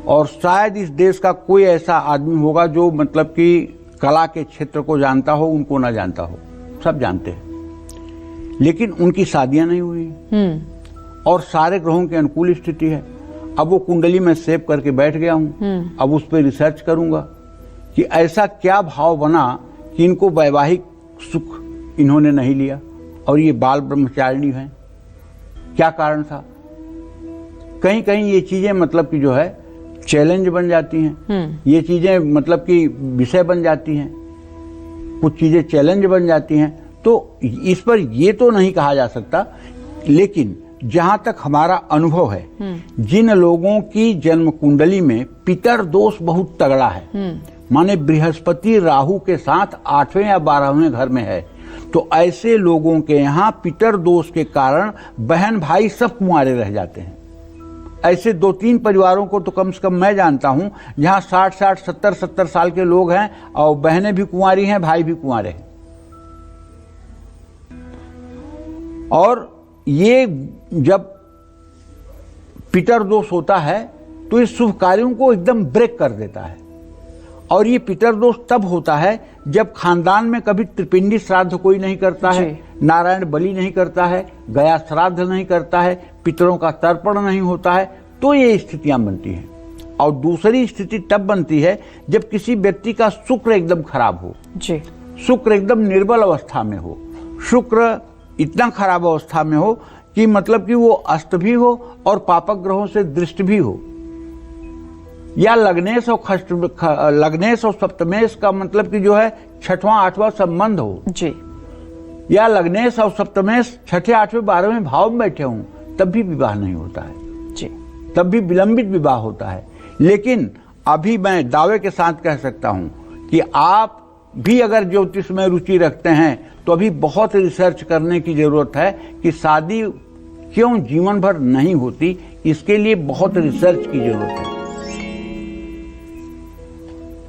B: और शायद इस देश का कोई ऐसा आदमी होगा जो मतलब कि कला के क्षेत्र को जानता हो, उनको ना जानता हो, सब जानते हैं। लेकिन उनकी शादियां नहीं हुई और सारे ग्रहों की अनुकूल स्थिति है। अब वो कुंडली में सेव करके बैठ गया हूं, अब उस पर रिसर्च करूंगा कि ऐसा क्या भाव बना कि इनको वैवाहिक सुख इन्होंने नहीं लिया और ये बाल ब्रह्मचारिणी हैं। क्या कारण था? कहीं कहीं ये चीजें मतलब कि जो है चैलेंज बन जाती हैं, ये चीजें मतलब कि विषय बन जाती हैं, कुछ चीजें चैलेंज बन जाती हैं। तो इस पर ये तो नहीं कहा जा सकता, लेकिन जहां तक हमारा अनुभव है, जिन लोगों की जन्म कुंडली में पितर दोष बहुत तगड़ा है, माने बृहस्पति राहु के साथ 8वें या 12वें घर में है, तो ऐसे लोगों के यहाँ पितर दोष के कारण बहन भाई सब कुंवारे रह जाते हैं। ऐसे 2-3 परिवारों को तो कम से कम मैं जानता हूं जहां 60-60, 70-70 साल के लोग हैं और बहनें भी कुंवारी हैं, भाई भी कुंवारे हैं। और ये जब पितर दोष होता है तो इस शुभ कार्यों को एकदम ब्रेक कर देता है। और ये पितर दोष तब होता है जब खानदान में कभी त्रिपिंडी श्राद्ध कोई नहीं करता है, नारायण बलि नहीं करता है, गया श्राद्ध नहीं करता है, पितरों का तर्पण नहीं होता है, तो ये स्थितियां बनती हैं। और दूसरी स्थिति तब बनती है जब किसी व्यक्ति का शुक्र एकदम खराब हो जी, शुक्र एकदम निर्बल अवस्था में हो, शुक्र इतना खराब अवस्था में हो कि मतलब कि वो अस्त भी हो और पापक ग्रहों से दृष्ट भी हो, या लग्नेश और सप्तमेश का मतलब कि जो है 6वां 8वां संबंध हो जी, या लग्नेश और सप्तमेश 6ठे 8वें 12वें भाव में बैठे हों, तब भी विवाह नहीं होता है जी, तब भी विलंबित विवाह होता है। लेकिन अभी मैं दावे के साथ कह सकता हूं कि आप भी अगर ज्योतिष में रुचि रखते हैं तो अभी बहुत रिसर्च करने की जरूरत है कि शादी क्यों जीवन भर नहीं होती, इसके लिए बहुत रिसर्च की जरूरत है।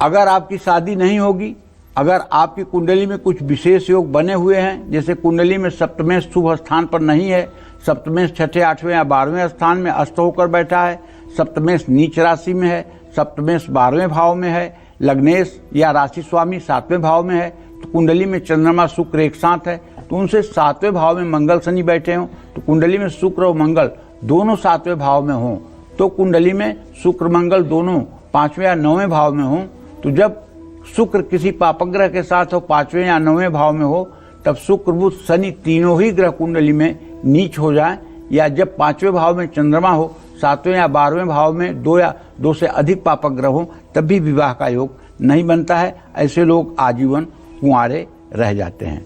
B: अगर आपकी शादी नहीं होगी, अगर आपकी कुंडली में कुछ विशेष योग बने हुए हैं, जैसे कुंडली में सप्तमेश शुभ स्थान पर नहीं है, सप्तमेश 6ठे 8वें या 12वें स्थान में अस्त होकर बैठा है, सप्तमेश नीच राशि में है, सप्तमेश 12वें भाव में है, लग्नेश या राशि स्वामी 7वें भाव में है, तो कुंडली में चंद्रमा शुक्र एक साथ है, तो उनसे 7वें भाव में मंगल शनि बैठे हों, तो कुंडली में शुक्र और मंगल दोनों 7वें भाव में हों, तो कुंडली में शुक्र मंगल दोनों 5वें या 9वें भाव में हों, तो जब शुक्र किसी पापक ग्रह के साथ हो 5वें या 9वें भाव में हो, तब शुक्र बुध शनि तीनों ही ग्रह कुंडली में नीच हो जाए, या जब 5वें भाव में चंद्रमा हो, 7वें या 12वें भाव में 2 या 2 से अधिक पापक ग्रह हो, तब भी विवाह का योग नहीं बनता है। ऐसे लोग आजीवन कुंवारे रह जाते हैं।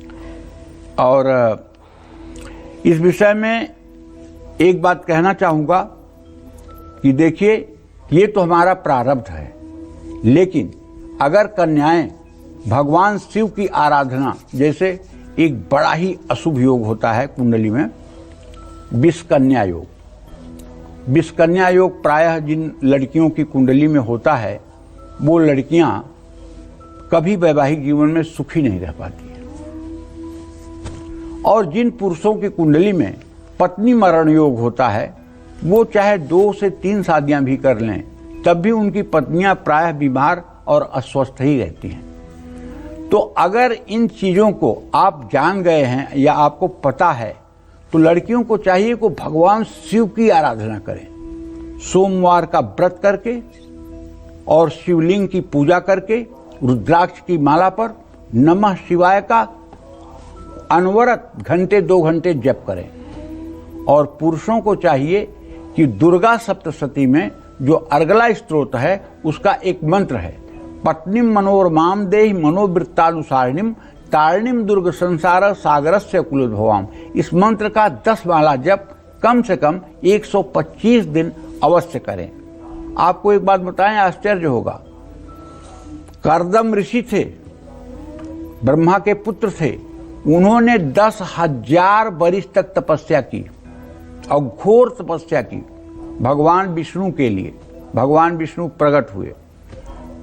B: और इस विषय में एक बात कहना चाहूंगा कि देखिए, ये तो हमारा प्रारब्ध है, लेकिन अगर कन्याएं भगवान शिव की आराधना, जैसे एक बड़ा ही अशुभ योग होता है कुंडली में, विष कन्या योग, विषकन्या योग प्रायः जिन लड़कियों की कुंडली में होता है वो लड़कियां कभी वैवाहिक जीवन में सुखी नहीं रह पाती हैं। और जिन पुरुषों की कुंडली में पत्नी मरण योग होता है वो चाहे 2 से 3 शादियां भी कर लें तब भी उनकी पत्नियां प्रायः बीमार और अस्वस्थ ही रहती हैं। तो अगर इन चीज़ों को आप जान गए हैं या आपको पता है तो लड़कियों को चाहिए कि भगवान शिव की आराधना करें, सोमवार का व्रत करके और शिवलिंग की पूजा करके रुद्राक्ष की माला पर नमः शिवाय का अनवरत घंटे 2 घंटे जप करें। और पुरुषों को चाहिए कि दुर्गा सप्तशती में जो अर्गला स्तोत्र है उसका एक मंत्र है, पत्नीम मनोरमाम देहि मनोवृत्तानुसारिणीम तारिणीम दुर्ग संसार सागरस्य कुलोद्भवाम। इस मंत्र का 10 माला जप कम से कम 125 दिन अवश्य करें। आपको एक बात बताएं, आश्चर्य होगा। कर्दम ऋषि थे, ब्रह्मा के पुत्र थे, उन्होंने 10,000 वर्ष तक तपस्या की और घोर तपस्या की भगवान विष्णु के लिए। भगवान विष्णु प्रकट हुए,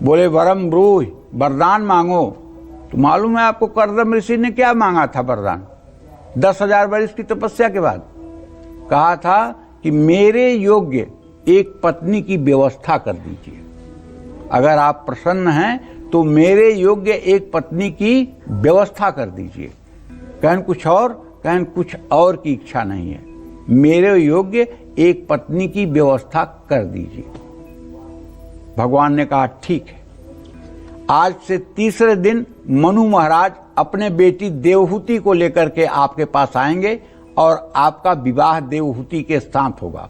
B: बोले वरम ब्रूहि, वरदान मांगो। तो मालूम है आपको कर्दम ऋषि ने क्या मांगा था वरदान? 10,000 वर्ष की तपस्या के बाद कहा था कि मेरे योग्य एक पत्नी की व्यवस्था कर दीजिए। अगर आप प्रसन्न हैं तो मेरे योग्य एक पत्नी की व्यवस्था कर दीजिए। कहन कुछ और, कहन कुछ और की इच्छा नहीं है, मेरे योग्य एक पत्नी की व्यवस्था कर दीजिए। भगवान ने कहा ठीक है। आज से तीसरे दिन मनु महाराज अपने बेटी देवहूति को लेकर के आपके पास आएंगे और आपका विवाह देवहूति के साथ होगा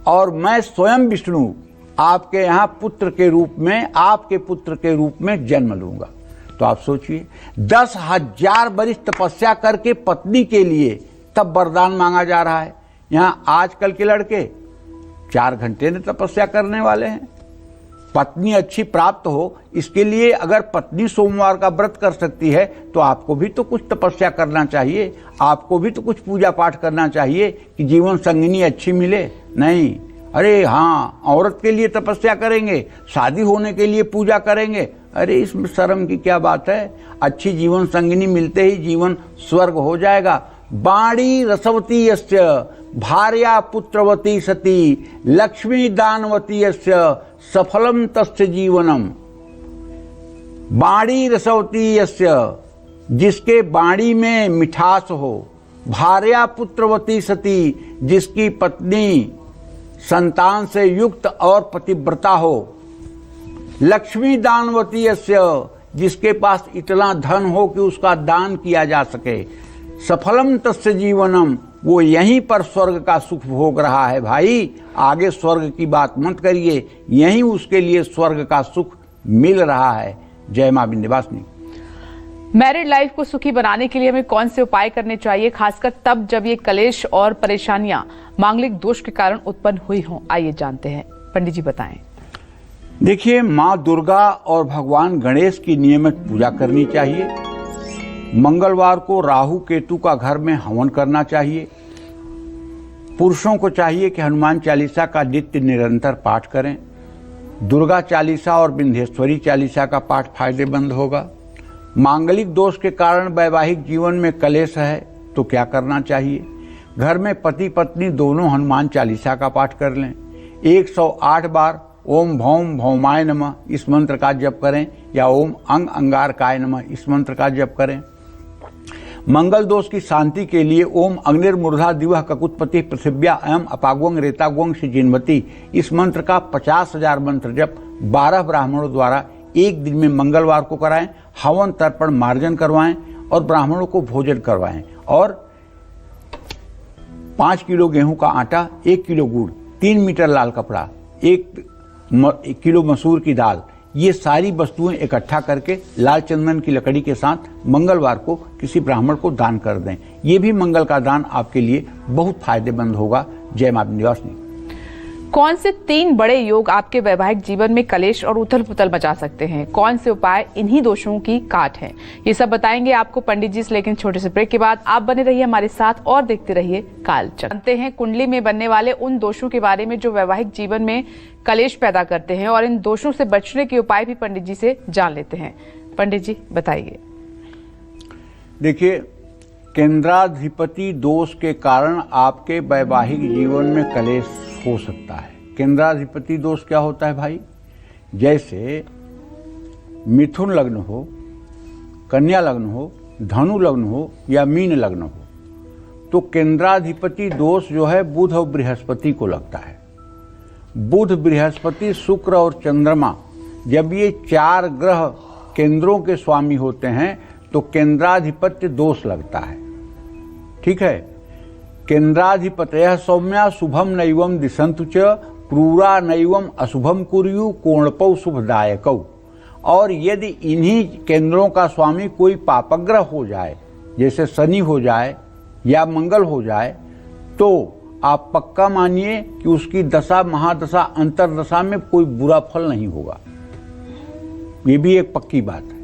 B: और मैं स्वयं विष्णु आपके यहाँ पुत्र के रूप में, आपके पुत्र के रूप में जन्म लूंगा। तो आप सोचिए 10,000 वर्ष तपस्या करके पत्नी के लिए तब वरदान मांगा जा रहा है। यहाँ आजकल के लड़के 4 घंटे में तपस्या करने वाले हैं। पत्नी अच्छी प्राप्त हो इसके लिए अगर पत्नी सोमवार का व्रत कर सकती है तो आपको भी तो कुछ तपस्या करना चाहिए, आपको भी तो कुछ पूजा पाठ करना चाहिए कि जीवन संगिनी अच्छी मिले। नहीं, अरे हाँ, औरत के लिए तपस्या करेंगे, शादी होने के लिए पूजा करेंगे, अरे इसमें शर्म की क्या बात है? अच्छी जीवन संगिनी मिलते ही जीवन स्वर्ग हो जाएगा। बाणी रसवती यस्य भार्या पुत्रवती सती लक्ष्मी दानवती यस्य सफलम तस्य जीवनम। बाणी रसवती यस्य, जिसके बाणी में मिठास हो, भार्या पुत्रवती सती, जिसकी पत्नी संतान से युक्त और पतिव्रता हो, लक्ष्मी दानवती यस्य, जिसके पास इतना धन हो कि उसका दान किया जा सके, सफलम तस्य जीवनम, वो यहीं पर स्वर्ग का सुख भोग रहा है। भाई आगे स्वर्ग की बात मत करिए, यहीं उसके लिए स्वर्ग का सुख मिल रहा है। जय मां विंध्यवासिनी।
A: मैरिड लाइफ को सुखी बनाने के लिए हमें कौन से उपाय करने चाहिए, खासकर तब जब ये कलेश और परेशानियां मांगलिक दोष के कारण उत्पन्न हुई हों? आइए जानते हैं, पंडित जी बताएं।
B: देखिए, मां दुर्गा और भगवान गणेश की नियमित पूजा करनी चाहिए। मंगलवार को राहु केतु का घर में हवन करना चाहिए। पुरुषों को चाहिए कि हनुमान चालीसा का नित्य निरंतर पाठ करें। दुर्गा चालीसा और विंध्येश्वरी चालीसा का पाठ फायदेमंद होगा। मांगलिक दोष के कारण वैवाहिक जीवन में कलेश है तो क्या करना चाहिए? घर में पति पत्नी दोनों हनुमान चालीसा का पाठ कर लें। 108 बार ओम भौम भौमाय नमः इस मंत्र का जप करें या ओम अंग अंगारकाय नमः इस मंत्र का जप करें। मंगल दोष की शांति के लिए ओम अग्निर्मूर्धा दिवह ककुत्पति पृथिव्या एवं अपाग्वंग रेताग्वंग जिन्वती इस मंत्र का 50,000 मंत्र जप 12 ब्राह्मणों द्वारा एक दिन में मंगलवार को कराएं। हवन तर्पण मार्जन करवाएं और ब्राह्मणों को भोजन करवाएं। और 5 किलो गेहूं का आटा, 1 किलो गुड़, 3 मीटर लाल कपड़ा, 1 किलो मसूर की दाल, ये सारी वस्तुएं इकट्ठा करके लाल चंदन की लकड़ी के साथ मंगलवार को किसी ब्राह्मण को दान कर दें। ये भी मंगल का दान आपके लिए बहुत फायदेमंद होगा। जय मां विंध्यवासिनी।
A: कौन से 3 बड़े योग आपके वैवाहिक जीवन में कलेश और उथल पुथल मचा सकते हैं? कौन से उपाय इन्हीं दोषों की काट हैं? ये सब बताएंगे आपको पंडित जी, लेकिन छोटे से ब्रेक के बाद। आप बने रहिए हमारे साथ और देखते रहिए कालचक्र। जानते हैं कुंडली में बनने वाले उन दोषों के बारे में जो वैवाहिक जीवन में कलेश पैदा करते हैं, और इन दोषों से बचने के उपाय भी पंडित जी से जान लेते हैं। पंडित जी बताइए।
B: देखिए, केंद्राधिपति दोष के कारण आपके वैवाहिक जीवन में कलेश हो सकता है। केंद्राधिपति दोष क्या होता है भाई? जैसे मिथुन लग्न हो, कन्या लग्न हो, धनु लग्न हो या मीन लग्न हो, तो केंद्राधिपति दोष जो है बुध और बृहस्पति को लगता है। बुध, बृहस्पति, शुक्र और चंद्रमा, जब ये 4 ग्रह केंद्रों के स्वामी होते हैं तो केंद्राधिपत्य दोष लगता है। ठीक है। केंद्राधिपतयः सौम्या शुभम नैवम दिशन्तु च क्रूरा नैवम अशुभम कुर्यु कोणपौ शुभदायकौ। और यदि इन्हीं केंद्रों का स्वामी कोई पापग्रह हो जाए, जैसे शनि हो जाए या मंगल हो जाए, तो आप पक्का मानिए कि उसकी दशा, महादशा, अंतरदशा में कोई बुरा फल नहीं होगा। ये भी एक पक्की बात है।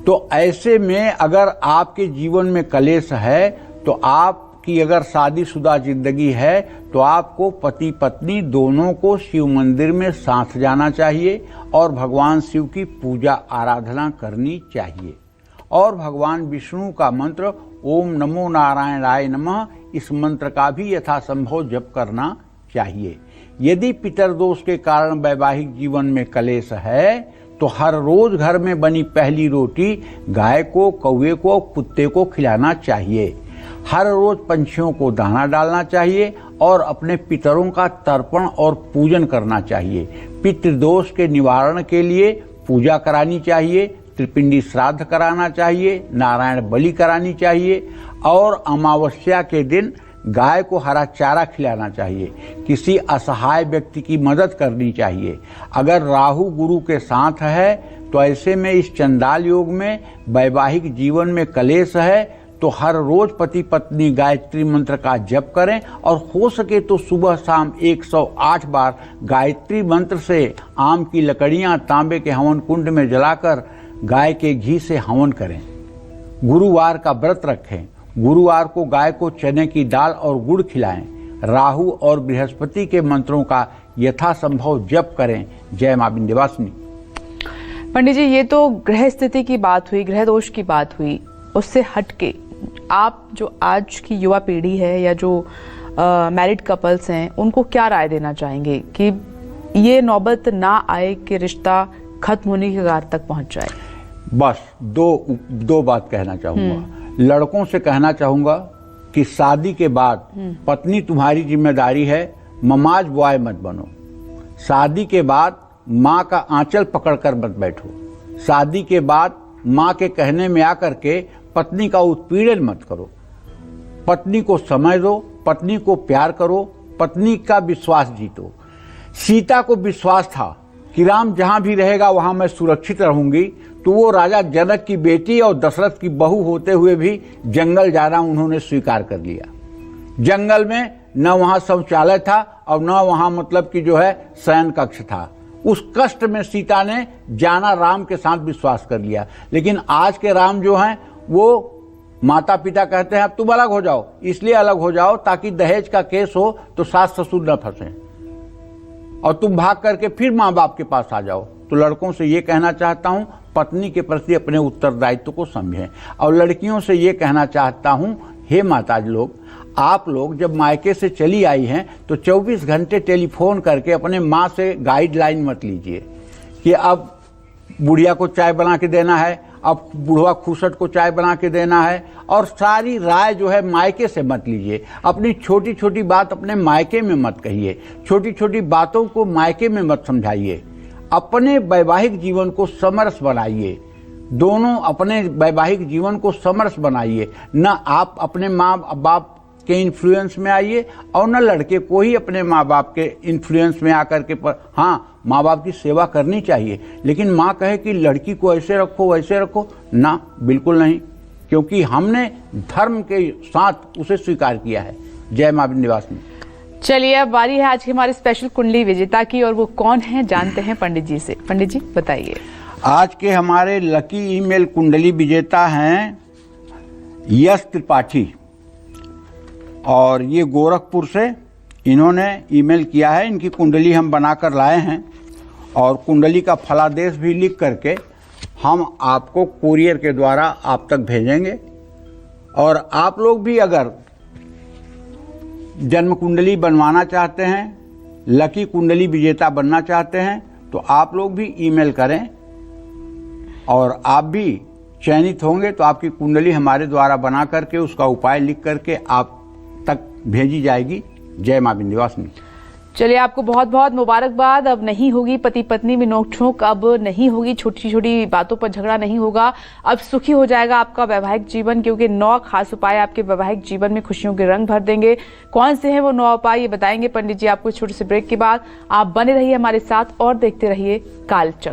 B: तो ऐसे में अगर आपके जीवन में कलेश है, तो आपकी अगर शादीशुदा जिंदगी है, तो आपको पति पत्नी दोनों को शिव मंदिर में साथ जाना चाहिए और भगवान शिव की पूजा आराधना करनी चाहिए। और भगवान विष्णु का मंत्र ओम नमो नारायणाय नमः, इस मंत्र का भी यथासंभव जप करना चाहिए। यदि पितरदोष के कारण वैवाहिक जीवन में कलेश है, तो हर रोज घर में बनी पहली रोटी गाय को, कौवे को, कुत्ते को खिलाना चाहिए। हर रोज पंछियों को दाना डालना चाहिए और अपने पितरों का तर्पण और पूजन करना चाहिए। पितृदोष के निवारण के लिए पूजा करानी चाहिए, त्रिपिंडी श्राद्ध कराना चाहिए, नारायण बलि करानी चाहिए और अमावस्या के दिन गाय को हरा चारा खिलाना चाहिए। किसी असहाय व्यक्ति की मदद करनी चाहिए। अगर राहु गुरु के साथ है, तो ऐसे में इस चंडाल योग में वैवाहिक जीवन में कलेश है, तो हर रोज पति पत्नी गायत्री मंत्र का जप करें और हो सके तो सुबह शाम 108 बार गायत्री मंत्र से आम की लकड़ियां तांबे के हवन कुंड में जलाकर गाय के घी से हवन करें। गुरुवार का व्रत रखें। गुरुवार को गाय को चने की दाल और गुड़ खिलाएं। राहु और बृहस्पति के मंत्रों का यथासंभव जप करें। जय मां विंध्यवासिनी।
A: पंडित जी, ये तो ग्रह स्थिति की बात हुई, ग्रह दोष की बात हुई। उससे हटके आप जो आज की युवा पीढ़ी है या जो मैरिड कपल्स हैं, उनको क्या राय देना चाहेंगे कि ये नौबत ना आए कि रिश्ता खत्म होने के कगार तक पहुंच जाए?
B: बस दो बात कहना चाहूंगा। लड़कों से कहना चाहूंगा कि शादी के बाद पत्नी तुम्हारी जिम्मेदारी है, ममाज बॉय मत बनो। शादी के बाद माँ का आंचल पकड़कर मत बैठो। शादी के बाद माँ के कहने में आकर के पत्नी का उत्पीड़न मत करो। पत्नी को समय दो, पत्नी को प्यार करो, पत्नी का विश्वास जीतो। सीता को विश्वास था कि राम जहां भी रहेगा वहां मैं सुरक्षित रहूंगी, तो वो राजा जनक की बेटी और दशरथ की बहू होते हुए भी जंगल जाना उन्होंने स्वीकार कर लिया। जंगल में न वहां शौचालय था और न वहां मतलब कि जो है शयन कक्ष था। उस कष्ट में सीता ने जाना, राम के साथ विश्वास कर लिया। लेकिन आज के राम जो हैं, वो माता पिता कहते हैं अब तुम अलग हो जाओ, इसलिए अलग हो जाओ ताकि दहेज का केस हो तो सास ससुर न फंसे और तुम भाग करके फिर माँ बाप के पास आ जाओ। तो लड़कों से ये कहना चाहता हूँ, पत्नी के प्रति अपने उत्तरदायित्व को समझें। और लड़कियों से ये कहना चाहता हूँ, हे माताजी लोग, आप लोग जब मायके से चली आई हैं तो 24 घंटे टेलीफोन करके अपने माँ से गाइडलाइन मत लीजिए कि अब बुढ़िया को चाय बना के देना है, अब बुढ़वा खुसट को चाय बना के देना है, और सारी राय जो है मायके से मत लीजिए। अपनी छोटी छोटी बात अपने मायके में मत कहिए, छोटी छोटी बातों को मायके में मत समझाइए। अपने वैवाहिक जीवन को समरस बनाइए। दोनों अपने वैवाहिक जीवन को समरस बनाइए। न आप अपने माँ बाप के इन्फ्लुएंस में आइए और न लड़के को ही अपने माँ बाप के इन्फ्लुएंस में आकर के हाँ, माँ बाप की सेवा करनी चाहिए, लेकिन माँ कहे कि लड़की को ऐसे रखो वैसे रखो, ना, बिल्कुल नहीं, क्योंकि हमने धर्म के साथ उसे स्वीकार किया है। जय मां विंध्यवासिनी।
A: चलिए अब बारी है आज की हमारी स्पेशल कुंडली विजेता की, और वो कौन है जानते हैं पंडित जी से। पंडित जी बताइए।
B: आज के हमारे लकी ईमेल कुंडली विजेता हैं यश त्रिपाठी, और ये गोरखपुर से इन्होंने ईमेल किया है। इनकी कुंडली हम बनाकर लाए हैं और कुंडली का फलादेश भी लिख करके हम आपको कुरियर के द्वारा आप तक भेजेंगे। और आप लोग भी अगर जन्म कुंडली बनवाना चाहते हैं, लकी कुंडली विजेता बनना चाहते हैं, तो आप लोग भी ईमेल करें और आप भी चयनित होंगे तो आपकी कुंडली हमारे द्वारा बना करके उसका उपाय लिख करके आप तक भेजी जाएगी। जय मां विंध्यवासिनी।
A: चलिए आपको बहुत बहुत मुबारकबाद। अब नहीं होगी पति पत्नी में नोक-झोंक, अब नहीं होगी छोटी छोटी बातों पर झगड़ा नहीं होगा, अब सुखी हो जाएगा आपका वैवाहिक जीवन, क्योंकि 9 खास उपाय आपके वैवाहिक जीवन में खुशियों के रंग भर देंगे। कौन से हैं वो 9 उपाय ये बताएंगे पंडित जी आपको छोटे से ब्रेक के बाद। आप बने रहिए हमारे साथ और देखते रहिए कालचक्र।